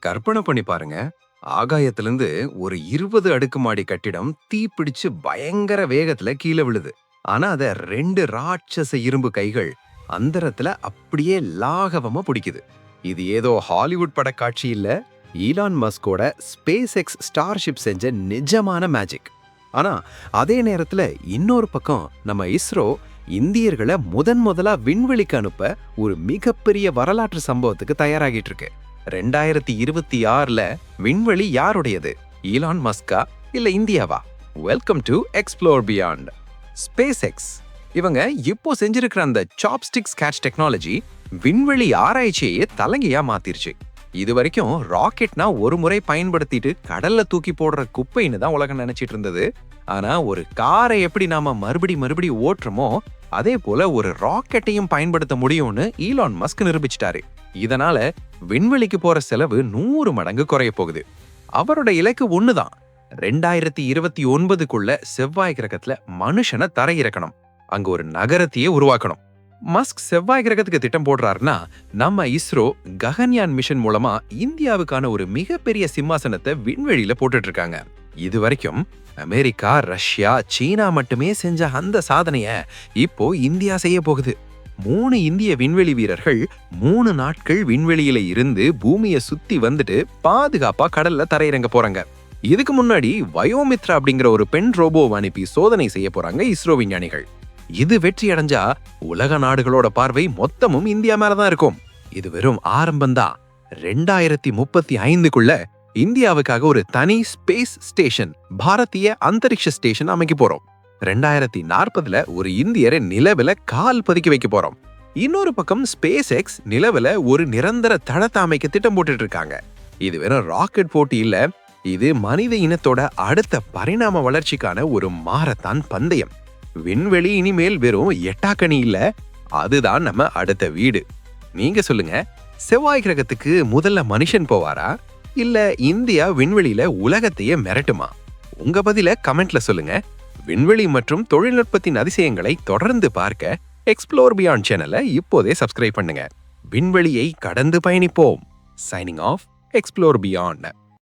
கற்பனை பண்ணி பாருங்க. ஆகாயத்திலிருந்து ஒரு 20 அடுக்குமாடி கட்டிடம் தீப்பிடிச்சு பயங்கர வேகத்துல கீழே விழுது. ஆனா அத 2 ராட்சச இரும்பு கைகள் அந்தரத்துல அப்படியே லாகவமா பிடிக்குது. இது ஏதோ ஹாலிவுட் பட காட்சி இல்ல, ஈலான் மஸ்கோட ஸ்பேஸ் எக்ஸ் ஸ்டார்ஷிப் செஞ்ச நிஜமான மேஜிக். ஆனா அதே நேரத்துல இன்னொரு பக்கம் நம்ம இஸ்ரோ இந்தியர்களை முதலா விண்வெளிக்கு அனுப்ப ஒரு மிகப்பெரிய வரலாற்று சம்பவத்துக்கு தயாராகிட்டு இருக்கு. 2026ல விண்வெளி யாருடையது? ஈலான் மஸ்கா இல்ல இந்தியாவா? Welcome to explore beyond. SpaceX இவங்க இப்போ செஞ்சிருக்கிற அந்த சாப்ஸ்டிக்ஸ் கேட்ச் டெக்னாலஜி விண்வெளி ஆராய்ச்சியே தலங்கையா மாத்திருச்சு. இது வரைக்கும் ராக்கெட்னா ஒரு முறை பயன்படுத்திட்டு கடல்ல தூக்கி போடுற குப்பைன்னு தான் உலகம் நினைச்சிட்டு இருந்தது. ஆனா ஒரு காரை எப்படி நாம மறுபடி ஓட்டுறோமோ அதே போல ஒரு ராக்கெட்டையும் பயன்படுத்த முடியும்னு ஈலான் மஸ்க் நிரூபிச்சிட்டாரு. இதனால விண்வெளிக்கு போற செலவு 100 மடங்கு குறைய போகுது. அவரோட இலக்கு ஒண்ணுதான், 2029க்குள்ள செவ்வாய் கிரகத்துல மனுஷனை தரையிறக்கணும், அங்க ஒரு நகரத்தையே உருவாக்கணும். மஸ்க் செவ்வாய் கிரகத்துக்கு திட்டம் போடுறாருன்னா, நம்ம இஸ்ரோ ககன்யான் மிஷன் மூலமா இந்தியாவுக்கான ஒரு மிகப்பெரிய சிம்மாசனத்தை விண்வெளியில போட்டுட்டு இருக்காங்க. இது வரைக்கும் அமெரிக்கா, ரஷ்யா, சீனா மட்டுமே செஞ்ச அந்த சாதனைய இப்போ இந்தியா செய்ய போகுது. 3 இந்திய விண்வெளி வீரர்கள் 3 நாட்கள் விண்வெளியில இருந்து பூமியை சுத்தி வந்துட்டு பாதுகாப்பா கடல்ல தரையிறங்க போறாங்க. இதுக்கு முன்னாடி வயோமித்ரா அப்படிங்கிற ஒரு பெண் ரோபோவை அனுப்பி சோதனை செய்ய போறாங்க இஸ்ரோ விஞ்ஞானிகள். இது வெற்றி அடைஞ்சா உலக நாடுகளோட பார்வை மொத்தமும் இந்தியா மேலதான் இருக்கும். இது வெறும் ஆரம்பம்தான். 2035க்குள்ள இந்தியாவுக்காக ஒரு தனி ஸ்பேஸ் ஸ்டேஷன், பாரதிய அந்தரிக்ஷ ஸ்டேஷன் அமைக்க போறோம். 2040ல ஒரு இந்தியரை நிலவுல கால் பதிக்க வைக்க போறோம். இன்னொரு பக்கம் ஸ்பேஸ் எக்ஸ் நிலவுல ஒரு நிரந்தர தளத்தை அமைக்க திட்டம் போட்டுட்டு இருக்காங்க. இது வெறும் ராக்கெட் போட்டி இல்ல, இது மனித இனத்தோட அடுத்த பரிணாம வளர்ச்சிக்கான ஒரு மாரத்தான் பந்தயம். விண்வெளி இனிமேல் வெறும் எட்டாக்கணி இல்ல, அதுதான் நம்ம அடுத்த வீடு. நீங்க சொல்லுங்க, செவ்வாய் கிரகத்துக்கு முதல்ல மனுஷன் போவாரா, இல்ல இந்தியா விண்வெளியில உலகத்தையே மிரட்டுமா? உங்க பதில கமெண்ட்ல சொல்லுங்க. விண்வெளி மற்றும் தொழில்நுட்பத்தின் அதிசயங்களை தொடர்ந்து பார்க்க எக்ஸ்ப்ளோர் பியாண்ட் சேனலை இப்போதே சப்ஸ்கிரைப் பண்ணுங்க. விண்வெளியை கடந்து பயணிப்போம். Signing off, explore beyond.